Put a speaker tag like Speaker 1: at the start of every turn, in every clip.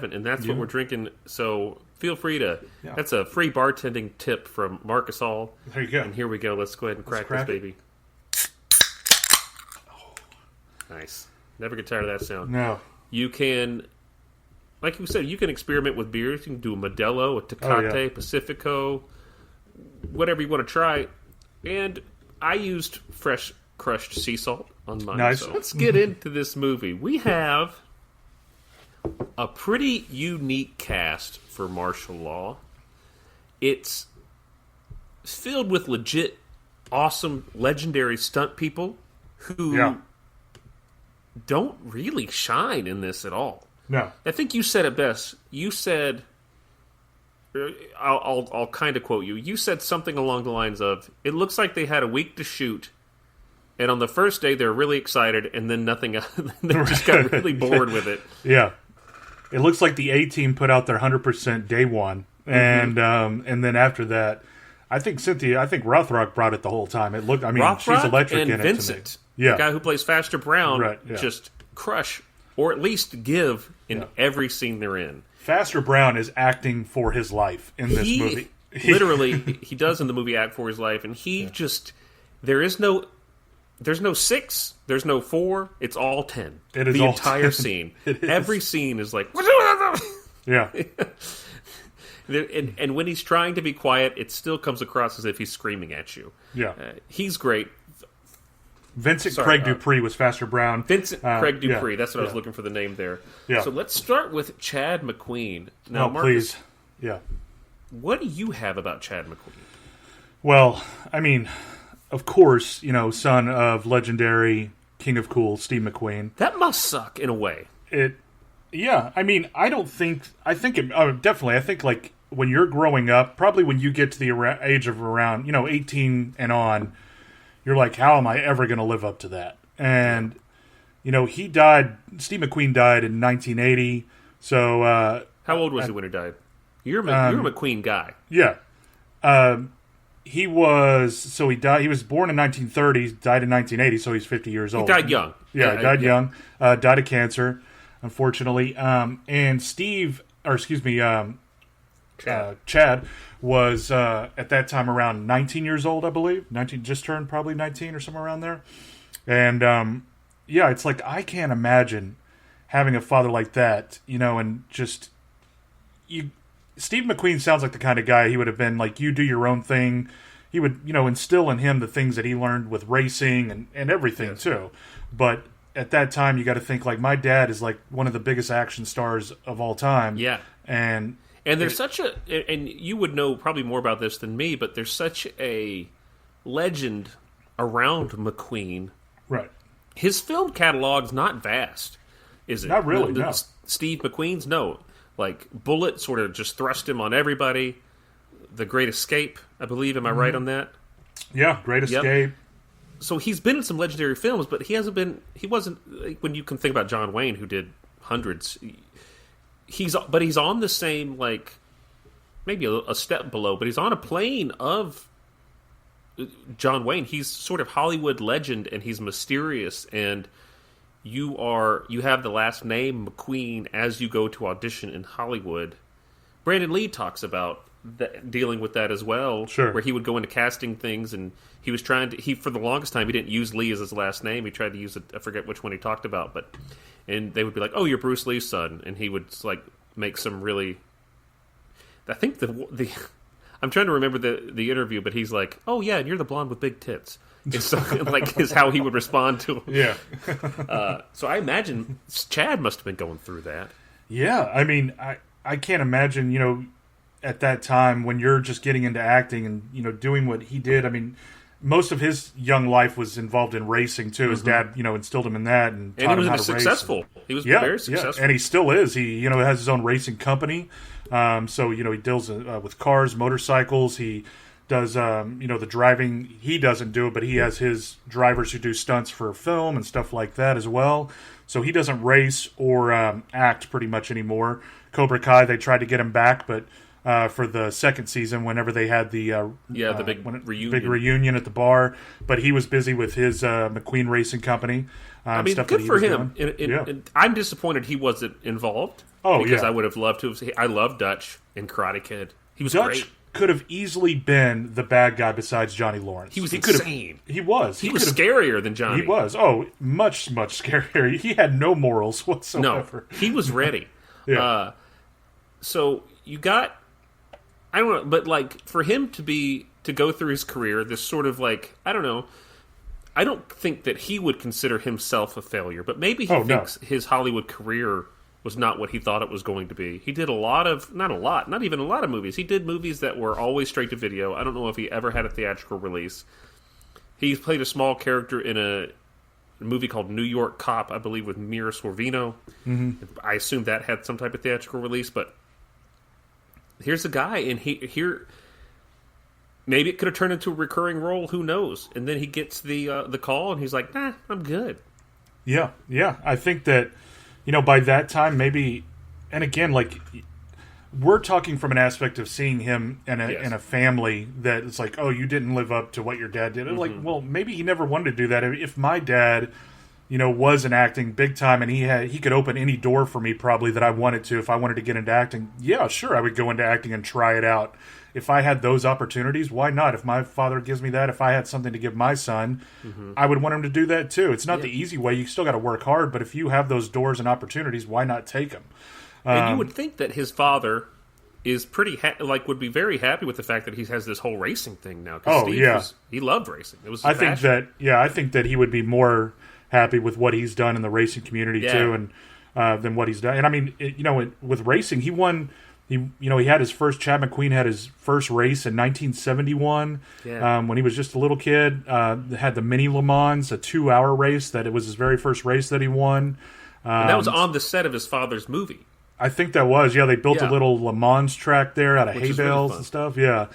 Speaker 1: and that's what we're drinking. So feel free to. Yeah. That's a free bartending tip from Marcus All.
Speaker 2: There you go.
Speaker 1: And here we go. Let's go ahead and crack this baby. Oh. Nice. Never get tired of that sound.
Speaker 2: No.
Speaker 1: You can, like you said, you can experiment with beers. You can do a Modelo, a Tecate, Pacifico, whatever you want to try. And I used fresh crushed sea salt on mine.
Speaker 2: Nice.
Speaker 1: So let's get into this movie. We have a pretty unique cast for martial law. It's filled with legit, awesome, legendary stunt people who don't really shine in this at all.
Speaker 2: No.
Speaker 1: I think you said it best. You said, I'll kind of quote you. You said something along the lines of, it looks like they had a week to shoot, and on the first day they're really excited, and then nothing else. They just got really bored with it.
Speaker 2: Yeah. It looks like the A-Team put out their 100% day one, and then after that, I think Rothrock brought it the whole time. It looked,
Speaker 1: Rothrock
Speaker 2: she's electric
Speaker 1: and
Speaker 2: in
Speaker 1: Vincent,
Speaker 2: it to me. Yeah.
Speaker 1: The guy who plays Faster Brown,
Speaker 2: just
Speaker 1: crush, or at least give in every scene they're in.
Speaker 2: Faster Brown is acting for his life in this movie.
Speaker 1: Literally, he does in the movie act for his life, and he just, there's no 6, there's no 4, it's all 10.
Speaker 2: It is
Speaker 1: the
Speaker 2: all
Speaker 1: entire
Speaker 2: 10.
Speaker 1: scene. Every scene is like,
Speaker 2: yeah.
Speaker 1: And when he's trying to be quiet, it still comes across as if he's screaming at you.
Speaker 2: Yeah.
Speaker 1: He's great.
Speaker 2: Craig Dupree was Faster Brown.
Speaker 1: Vincent Craig Dupree. That's what I was looking for the name there.
Speaker 2: Yeah.
Speaker 1: So let's start with Chad Mcqueen. Now,
Speaker 2: Marcus,
Speaker 1: please.
Speaker 2: Yeah.
Speaker 1: What do you have about Chad Mcqueen?
Speaker 2: Well, I mean, of course, son of legendary King of Cool, Steve McQueen.
Speaker 1: That must suck in a way.
Speaker 2: Yeah. I mean, I think like when you're growing up, probably when you get to the age of around, 18 and on, you're like, how am I ever going to live up to that? And, Steve McQueen died in 1980. So,
Speaker 1: how old was he when he died? You're a McQueen guy.
Speaker 2: Yeah. He died, he was born in 1930, died in 1980, so he's 50 years old.
Speaker 1: He died young.
Speaker 2: Yeah, he died young. Died of cancer, unfortunately. And Chad was at that time around 19 years old, I believe. Just turned probably 19 or somewhere around there. And it's like I can't imagine having a father like that, and just Steve McQueen sounds like the kind of guy he would have been like, you do your own thing. He would, instill in him the things that he learned with racing and everything too. But at that time, you got to think like my dad is like one of the biggest action stars of all time.
Speaker 1: Yeah, and there's and you would know probably more about this than me, but there's such a legend around McQueen.
Speaker 2: Right.
Speaker 1: His film catalog's not vast, is it?
Speaker 2: Not really. No.
Speaker 1: Steve McQueen's, no. Like Bullet sort of just thrust him on everybody. The Great Escape, I believe. Am I right on that?
Speaker 2: Yeah, Great Escape.
Speaker 1: So he's been in some legendary films, but he wasn't, like, when you can think about John Wayne, who did hundreds. He's on the same, like, maybe a step below, but he's on a plane of John Wayne. He's sort of Hollywood legend, and he's mysterious, and you have the last name McQueen as you go to audition in Hollywood. Brandon Lee talks about dealing with that as well,
Speaker 2: sure.
Speaker 1: Where he would go into casting things, and he was for the longest time, he didn't use Lee as his last name. He tried to use it, I forget which one he talked about, and they would be like, "Oh, you're Bruce Lee's son," and he would like make some really. I think the I'm trying to remember the interview, but he's like, "Oh yeah, and you're the blonde with big tits." It's something like is how he would respond to him.
Speaker 2: Yeah.
Speaker 1: So I imagine Chad must have been going through that.
Speaker 2: Yeah, I mean, I can't imagine, at that time when you're just getting into acting and, doing what he did. I mean, most of his young life was involved in racing too. His dad, instilled him in that and taught him how to
Speaker 1: successful.
Speaker 2: race.
Speaker 1: He was very successful.
Speaker 2: Yeah, and he still is. He, has his own racing company. So, he deals with cars, motorcycles. He does, the driving. He doesn't do it, but he has his drivers who do stunts for film and stuff like that as well. So he doesn't race or act pretty much anymore. Cobra Kai, they tried to get him back, but for the second season, whenever they had the
Speaker 1: big
Speaker 2: reunion at the bar, but he was busy with his McQueen Racing Company.
Speaker 1: I mean, good for him. And I'm disappointed he wasn't involved.
Speaker 2: Oh,
Speaker 1: because
Speaker 2: yeah.
Speaker 1: I would have loved to have. I love Dutch in Karate Kid. He was
Speaker 2: Dutch
Speaker 1: great.
Speaker 2: could have easily been the bad guy besides Johnny Lawrence.
Speaker 1: He was
Speaker 2: could have-
Speaker 1: insane.
Speaker 2: He was.
Speaker 1: He was scarier than Johnny.
Speaker 2: He was. Oh, much, much scarier. He had no morals whatsoever.
Speaker 1: No, he was ready.
Speaker 2: Yeah.
Speaker 1: So you got, I don't know, but like for him to go through his career, this sort of like, I don't know, I don't think that he would consider himself a failure, but maybe he thinks his Hollywood career was not what he thought it was going to be. He did not even a lot of movies. He did movies that were always straight to video. I don't know if he ever had a theatrical release. He played a small character in a movie called New York Cop, I believe, with Mira Sorvino. Mm-hmm. I assume that had some type of theatrical release, but here's a guy, and here maybe it could have turned into a recurring role. Who knows? And then he gets the call, and he's like, "Nah, I'm good."
Speaker 2: Yeah. I think that by that time, maybe, and again, like we're talking from an aspect of seeing him in a family that it's like, oh, you didn't live up to what your dad did. Mm-hmm. Like, well, maybe he never wanted to do that. If my dad, wasn't acting big time and he could open any door for me probably that I wanted to, if I wanted to get into acting, yeah, sure, I would go into acting and try it out. If I had those opportunities, why not? If my father gives me that, if I had something to give my son, I would want him to do that too. It's not the easy way. You still got to work hard, but if you have those doors and opportunities, why not take them?
Speaker 1: And you would think that his father is pretty would be very happy with the fact that he has this whole racing thing now.
Speaker 2: Oh,
Speaker 1: Steve he loved racing. It was.
Speaker 2: I think that he would be more happy with what he's done in the racing community too, and than what he's done. And I mean, with racing, he won. He had his first. Chad Mcqueen had his first race in 1971 when he was just a little kid. Had the mini Le Mans, a 2-hour race that it was his very first race that he won.
Speaker 1: And that was on the set of his father's movie.
Speaker 2: I think that was. Yeah, they built a little Le Mans track there out of hay bales and stuff. Yeah.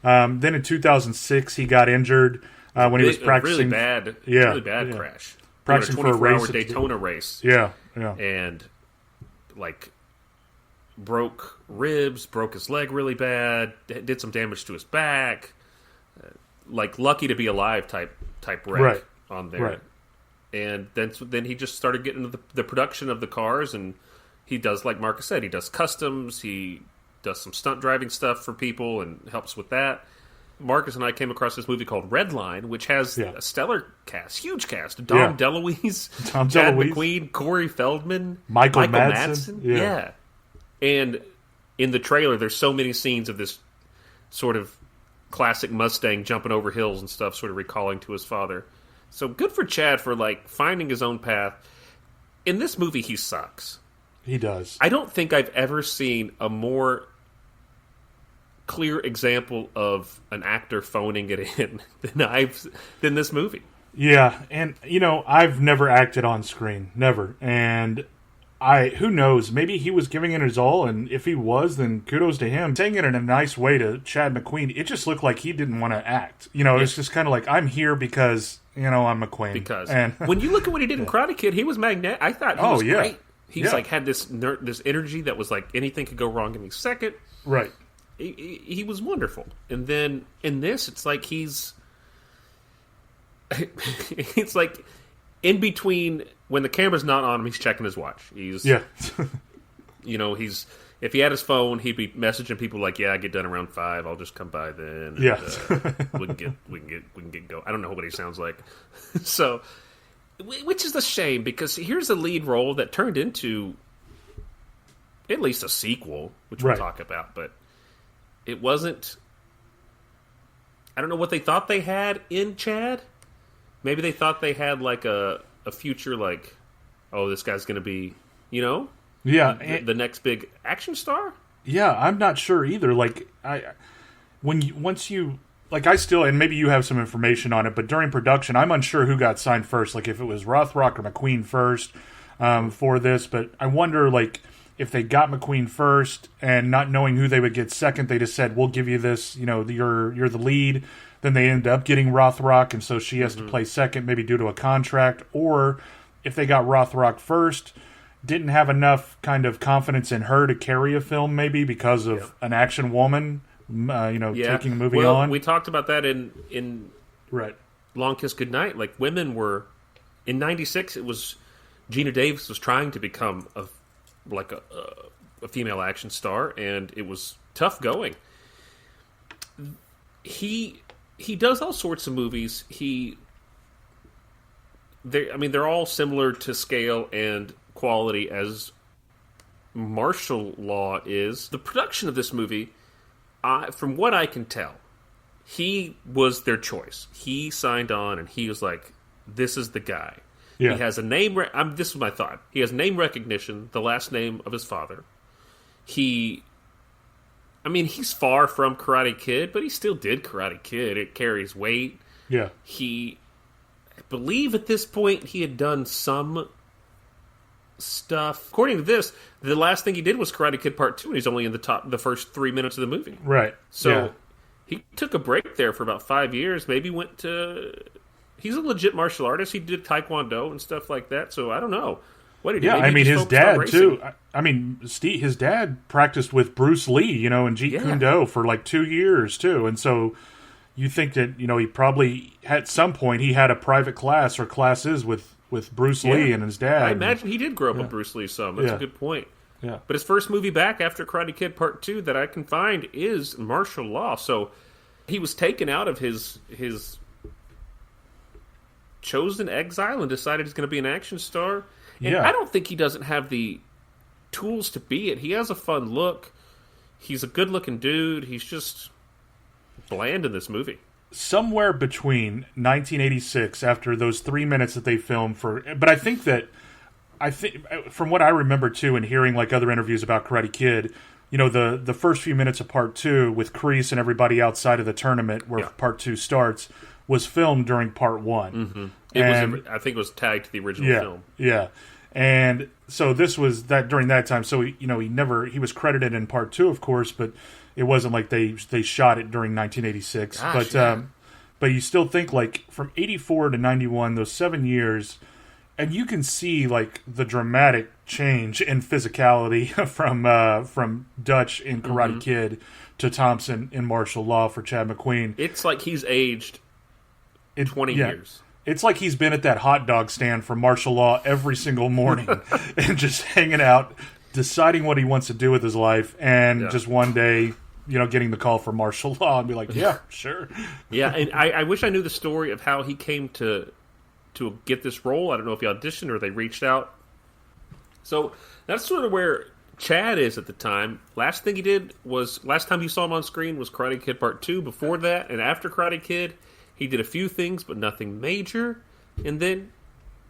Speaker 2: Then in 2006, he got injured when he was practicing.
Speaker 1: Really bad crash.
Speaker 2: Practicing for a
Speaker 1: 24-hour Daytona race.
Speaker 2: Yeah.
Speaker 1: And broke ribs, broke his leg really bad, did some damage to his back. Lucky to be alive type wreck on there.
Speaker 2: Right.
Speaker 1: And then he just started getting into the production of the cars, and he does, like Marcus said, he does customs, he does some stunt driving stuff for people and helps with that. Marcus and I came across this movie called Redline, which has a stellar cast, huge cast. Dom DeLuise, Chad McQueen, Corey Feldman,
Speaker 2: Michael Madsen.
Speaker 1: Yeah. And in the trailer, there's so many scenes of this sort of classic Mustang jumping over hills and stuff, sort of recalling to his father. So good for Chad for finding his own path. In this movie, he sucks.
Speaker 2: He does.
Speaker 1: I don't think I've ever seen a more clear example of an actor phoning it in than this movie.
Speaker 2: Yeah, and I've never acted on screen, never, and who knows? Maybe he was giving it his all, and if he was, then kudos to him. Saying it in a nice way to Chad McQueen, it just looked like he didn't want to act. It's just kind of like, I'm here because I'm McQueen.
Speaker 1: Because when you look at what he did in Karate Kid, he was magnetic. I thought he was great. He's had this energy that was like anything could go wrong any second.
Speaker 2: Right.
Speaker 1: He was wonderful. And then in this, it's like it's like in between when the camera's not on him, he's checking his watch. He's if he had his phone, he'd be messaging people like, "Yeah, I get done around 5. I'll just come by then. And, we can get go." I don't know what he sounds like. So, which is a shame because here's a lead role that turned into at least a sequel, which we'll talk about, but it wasn't. I don't know what they thought they had in Chad. Maybe they thought they had a future this guy's going to be, the next big action star.
Speaker 2: Yeah, I'm not sure either. Once you I still, and maybe you have some information on it, but during production, I'm unsure who got signed first. If it was Rothrock or McQueen first for this, but I wonder if they got McQueen first and not knowing who they would get second, they just said, "We'll give you this. You're the lead." Then they end up getting Rothrock, and so she has to play second, maybe due to a contract. Or if they got Rothrock first, didn't have enough kind of confidence in her to carry a film, maybe because of an action woman, taking a movie on.
Speaker 1: We talked about that in Long Kiss Goodnight. Women were in '96. It was Gina Davis was trying to become like a female action star, and it was tough going. He does all sorts of movies. They're all similar to scale and quality as Martial Law is. The production of this movie, from what I can tell, he was their choice. He signed on, and he was like, "This is the guy." Yeah. He has a name. This is my thought. He has name recognition, the last name of his father. He's far from Karate Kid, but he still did Karate Kid. It carries weight.
Speaker 2: Yeah.
Speaker 1: I believe at this point he had done some stuff. According to this, the last thing he did was Karate Kid Part 2, and he's only in the first 3 minutes of the movie.
Speaker 2: Right.
Speaker 1: So he took a break there for about 5 years. Maybe he's a legit martial artist. He did Taekwondo and stuff like that. So I don't know. What did he?
Speaker 2: Yeah, his dad too. His dad practiced with Bruce Lee, in Jeet Kune Do for like 2 years too. And so you think that he probably at some point he had a private class or classes with Bruce Lee and his dad.
Speaker 1: I imagine he did grow up with Bruce Lee some. That's a good point. Yeah. But his first movie back after Karate Kid Part 2 that I can find is Martial Law. So he was taken out of his chosen exile and decided he's going to be an action star. And I don't think he doesn't have the tools to be it. He has a fun look. He's a good-looking dude. He's just bland in this movie.
Speaker 2: Somewhere between 1986, after those 3 minutes that they filmed but I think from what I remember too, and hearing like other interviews about Karate Kid, the first few minutes of Part 2 with Kreese and everybody outside of the tournament where Part 2 starts was filmed during Part 1.
Speaker 1: Mm-hmm. I think it was tagged to the original film.
Speaker 2: Yeah. And so this was that during that time. So he was credited in Part 2, of course, but it wasn't like they shot it during 1986. But you still think like from 84 to 91, those 7 years, and you can see like the dramatic change in physicality from Dutch in Karate Kid to Thompson in Martial Law for Chad Mcqueen.
Speaker 1: It's like he's aged 20 years.
Speaker 2: It's like he's been at that hot dog stand for Martial Law every single morning and just hanging out, deciding what he wants to do with his life, and just one day, getting the call for Martial Law and be like, yeah, sure.
Speaker 1: Yeah, and I wish I knew the story of how he came to get this role. I don't know if he auditioned or they reached out. So that's sort of where Chad is at the time. Last time you saw him on screen was Karate Kid Part 2. Before that, and after Karate Kid, he did a few things, but nothing major. And then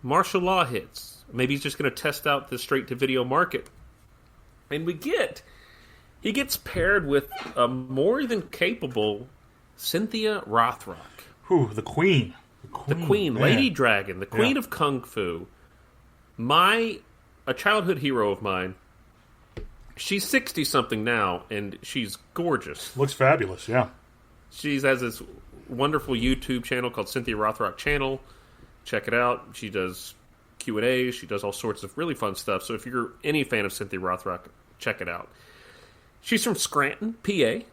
Speaker 1: Martial Law hits. Maybe he's just going to test out the straight-to-video market. And he gets paired with a more than capable Cynthia Rothrock.
Speaker 2: Ooh, the queen.
Speaker 1: The queen, Lady Dragon, the queen of Kung Fu. A childhood hero of mine. She's 60-something now, and she's gorgeous.
Speaker 2: Looks fabulous, yeah.
Speaker 1: She has this wonderful YouTube channel called Cynthia Rothrock Channel. Check it out. She does Q&As. She does all sorts of really fun stuff. So if you're any fan of Cynthia Rothrock, check it out. She's from Scranton, PA,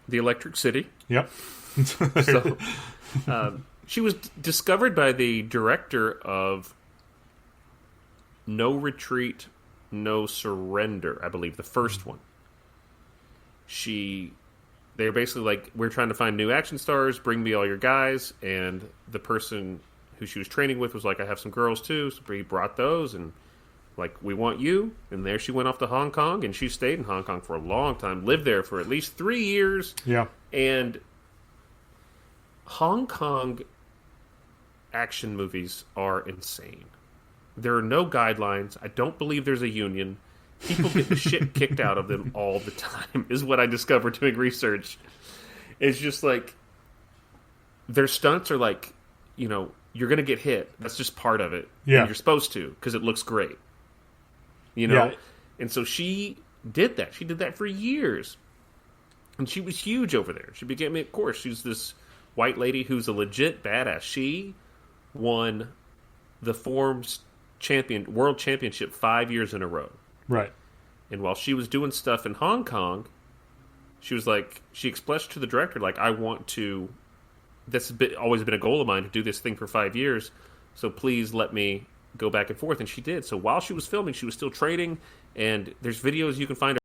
Speaker 1: the Electric City.
Speaker 2: Yep.
Speaker 1: So she was discovered by the director of No Retreat, No Surrender, I believe, the first one. They're basically like, we're trying to find new action stars, bring me all your guys, and the person who she was training with was like, I have some girls too, so he brought those, and like, we want you, and there she went off to Hong Kong, and she stayed in Hong Kong for a long time, lived there for at least 3 years, and Hong Kong action movies are insane. There are no guidelines. I don't believe there's a union. People get the shit kicked out of them all the time, is what I discovered doing research. It's just like, their stunts are like, you're going to get hit. That's just part of it.
Speaker 2: Yeah.
Speaker 1: And you're supposed to, because it looks great. Yeah. And so she did that. She did that for years. And she was huge over there. She became, of course, she's this white lady who's a legit badass. She won the Forms World Championship 5 years in a row.
Speaker 2: Right.
Speaker 1: And while she was doing stuff in Hong Kong, she was like, she expressed to the director, like, I want to, always been a goal of mine to do this thing for 5 years, so please let me go back and forth, and she did. So while she was filming, she was still trading, and there's videos you can find